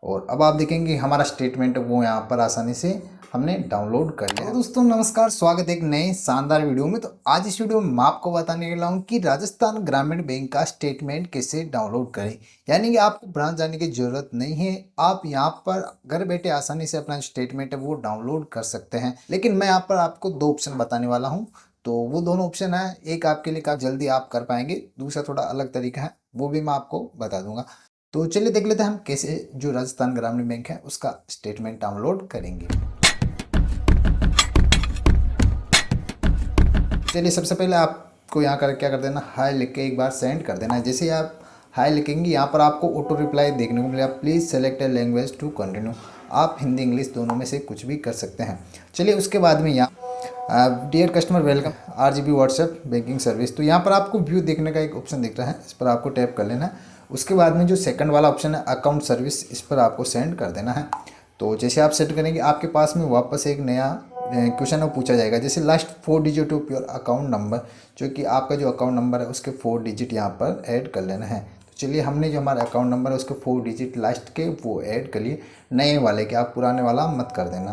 और अब आप देखेंगे हमारा स्टेटमेंट वो यहाँ पर आसानी से हमने डाउनलोड कर लिया। तो दोस्तों नमस्कार, स्वागत है एक नए शानदार वीडियो में। तो आज इस वीडियो में मैं आपको बताने वाला हूँ कि राजस्थान ग्रामीण बैंक का स्टेटमेंट कैसे डाउनलोड करें। यानी कि आपको ब्रांच जाने की जरूरत नहीं है, आप यहाँ पर घर बैठे आसानी से अपना स्टेटमेंट है वो डाउनलोड कर सकते हैं। लेकिन मैं यहाँ पर आपको दो ऑप्शन बताने वाला हूँ। तो वो दोनों ऑप्शन है, एक आपके लिए काफ़ी जल्दी आप कर पाएंगे, दूसरा थोड़ा अलग तरीका है, वो भी मैं आपको बता दूंगा। तो चलिए देख लेते हैं हम कैसे जो राजस्थान ग्रामीण बैंक है उसका स्टेटमेंट डाउनलोड करेंगे। चलिए सबसे पहले आपको यहाँ कर क्या कर देना, हाय लिख के एक बार सेंड कर देना है। जैसे ही आप हाय लिखेंगे यहाँ पर आपको ऑटो रिप्लाई देखने को मिलेगा, please select a language to continue. आप हिंदी इंग्लिश दोनों में से कुछ भी कर सकते हैं। चलिए उसके बाद में यहाँ dear customer welcome RGB WhatsApp banking service, तो यहाँ पर आपको व्यू देखने का एक ऑप्शन दिख रहा है, इस पर आपको टैप कर लेना है। उसके बाद में जो सेकंड वाला ऑप्शन है अकाउंट सर्विस, इस पर आपको सेंड कर देना है। तो जैसे आप सेंड करेंगे आपके पास में वापस एक नया क्वेश्चन पूछा जाएगा, जैसे last 4 digit of your account number, जो कि आपका जो अकाउंट नंबर है उसके 4 डिजिट यहाँ पर ऐड कर लेना है। तो चलिए हमने जो हमारा अकाउंट नंबर है उसके 4 डिजिट लास्ट के वो ऐड कर लिए, नए वाले के, आप पुराने वाला मत कर देना।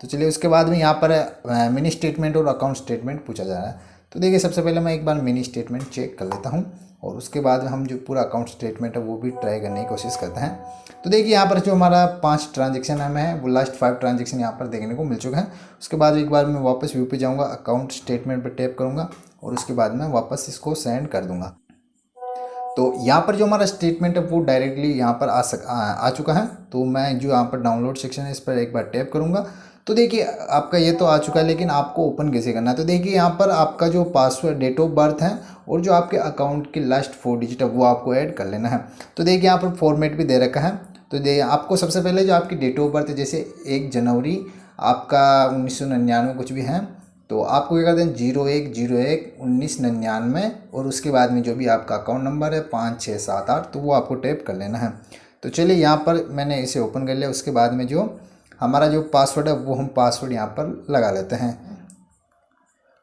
तो चलिए उसके बाद में यहाँ पर मिनी स्टेटमेंट और अकाउंट स्टेटमेंट पूछा जा रहा है। तो देखिए सबसे पहले मैं एक बार मिनी स्टेटमेंट चेक कर लेता हूँ और उसके बाद हम जो पूरा अकाउंट स्टेटमेंट है वो भी ट्राई करने की कोशिश करते हैं। तो देखिए यहाँ पर जो हमारा 5 ट्रांजेक्शन है वो लास्ट 5 ट्रांजेक्शन यहाँ पर देखने को मिल चुका है। उसके बाद एक बार मैं वापस व्यू पे जाऊँगा, अकाउंट स्टेटमेंट पर टैप करूँगा और उसके बाद मैं वापस इसको सेंड कर दूँगा। तो यहाँ पर जो हमारा स्टेटमेंट है वो डायरेक्टली यहाँ पर आ चुका है। तो मैं जो यहाँ पर डाउनलोड सेक्शन है इस पर एक बार टैप करूँगा। तो देखिए आपका ये तो आ चुका है, लेकिन आपको ओपन कैसे करना है। तो देखिए यहाँ पर आपका जो पासवर्ड, डेट ऑफ बर्थ है और जो आपके अकाउंट की लास्ट 4 डिजिट है वो आपको ऐड कर लेना है। तो देखिए यहाँ पर फॉर्मेट भी दे रखा है। तो देखिए आपको सबसे पहले जो आपकी डेट ऑफ बर्थ है, जैसे 1 जनवरी आपका 1999 कुछ भी है, तो आपको क्या करते हैं 01/01/1999 और उसके बाद में जो भी आपका अकाउंट नंबर है 5678, तो वो आपको टैप कर लेना है। तो चलिए यहाँ पर मैंने इसे ओपन कर लिया। उसके बाद में जो हमारा जो पासवर्ड है वो हम पासवर्ड यहाँ पर लगा लेते हैं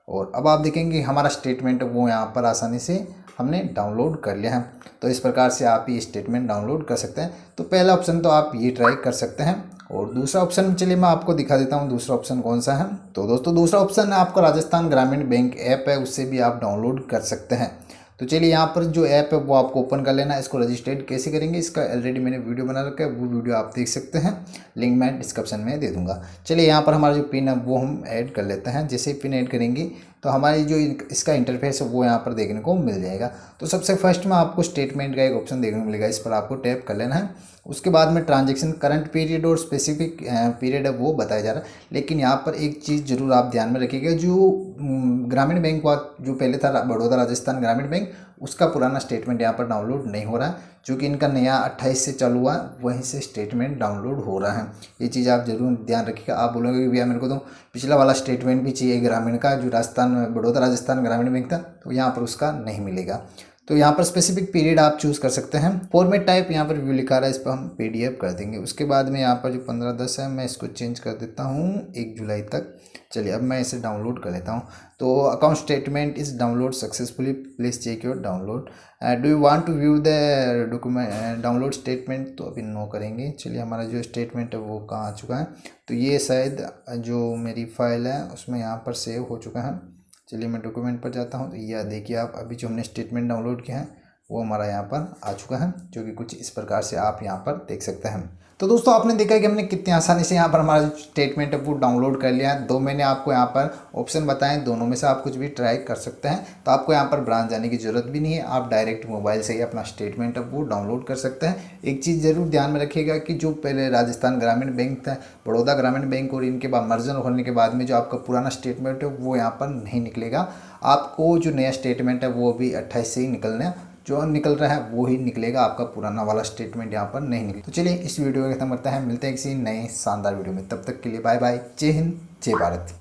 और अब आप देखेंगे हमारा स्टेटमेंट वो यहाँ पर आसानी से हमने डाउनलोड कर लिया है। तो इस प्रकार से आप ये स्टेटमेंट डाउनलोड कर सकते हैं। तो पहला ऑप्शन तो आप ये ट्राई कर सकते हैं और दूसरा ऑप्शन चलिए मैं आपको दिखा देता हूँ दूसरा ऑप्शन कौन सा है। तो दोस्तों दूसरा ऑप्शन है आपका राजस्थान ग्रामीण बैंक ऐप है, उससे भी आप डाउनलोड कर सकते हैं। तो चलिए यहाँ पर जो ऐप है वो आपको ओपन कर लेना है। इसको रजिस्ट्रेट कैसे करेंगे इसका ऑलरेडी मैंने वीडियो बना रखा है, वो वीडियो आप देख सकते हैं, लिंक मैं डिस्क्रिप्शन में दे दूंगा। चलिए यहाँ पर हमारा जो पिन है वो हम ऐड कर लेते हैं। जैसे ही पिन ऐड करेंगे तो हमारी जो इसका इंटरफेस है वो यहाँ पर देखने को मिल जाएगा। तो सबसे फर्स्ट में आपको स्टेटमेंट का एक ऑप्शन देखने को मिलेगा, इस पर आपको टैप कर लेना है। उसके बाद में ट्रांजेक्शन करंट पीरियड और स्पेसिफिक पीरियड है वो बताया जा रहा है। लेकिन यहाँ पर एक चीज़ जरूर आप ध्यान में रखिएगा, जो ग्रामीण बैंक जो पहले था बड़ौदा राजस्थान ग्रामीण बैंक, उसका पुराना स्टेटमेंट यहाँ पर डाउनलोड नहीं हो रहा है। चूँकि इनका नया 28 से चालू हुआ है वहीं से स्टेटमेंट डाउनलोड हो रहा है। ये चीज़ आप जरूर ध्यान रखिएगा। आप बोलोगे कि भैया मेरे को तो पिछला वाला स्टेटमेंट भी चाहिए ग्रामीण का, जो बड़ौदा राजस्थान ग्रामीण बैंक था, तो यहाँ पर उसका नहीं मिलेगा। तो यहाँ पर स्पेसिफिक पीरियड आप चूज़ कर सकते हैं। फॉर्मेट टाइप यहाँ पर व्यू लिखा रहा है, इस पर हम PDF कर देंगे। उसके बाद में यहाँ पर जो 15/10 है मैं इसको चेंज कर देता हूँ 1 जुलाई तक। चलिए अब मैं इसे डाउनलोड कर लेता हूँ। तो account statement is download successfully, please check your download. Do you want to view the document download statement, तो अभी नो करेंगे। चलिए हमारा जो स्टेटमेंट है वो कहाँ आ चुका है, तो ये शायद जो मेरी फाइल है उसमें यहाँ पर सेव हो चुका है। चलिए मैं डॉक्यूमेंट पर जाता हूँ। तो यह देखिए आप अभी जो हमने स्टेटमेंट डाउनलोड किया है वो हमारा यहाँ पर आ चुका है, जो कि कुछ इस प्रकार से आप यहाँ पर देख सकते हैं। तो दोस्तों आपने देखा कि हमने कितनी आसानी से यहाँ पर हमारा जो स्टेटमेंट है वो डाउनलोड कर लिया है। 2 मैंने आपको यहाँ पर ऑप्शन बताएं, दोनों में से आप कुछ भी ट्राई कर सकते हैं। तो आपको यहाँ पर ब्रांच जाने की ज़रूरत भी नहीं है, आप डायरेक्ट मोबाइल से ही अपना स्टेटमेंट है वो डाउनलोड कर सकते हैं। एक चीज़ ज़रूर ध्यान में रखिएगा कि जो पहले राजस्थान ग्रामीण बैंक था, बड़ौदा ग्रामीण बैंक, और इनके बाद मर्जर होने के बाद में जो आपका पुराना स्टेटमेंट है वो यहाँ पर नहीं निकलेगा। आपको जो नया स्टेटमेंट है वो भी 28 से ही निकलना है, जो निकल रहा है वो ही निकलेगा, आपका पुराना वाला स्टेटमेंट यहाँ पर नहीं निकलेगा। तो चलिए इस वीडियो को खत्म करते हैं, मिलते हैं किसी नए शानदार वीडियो में। तब तक के लिए बाय बाय, जय हिंद, जय भारत।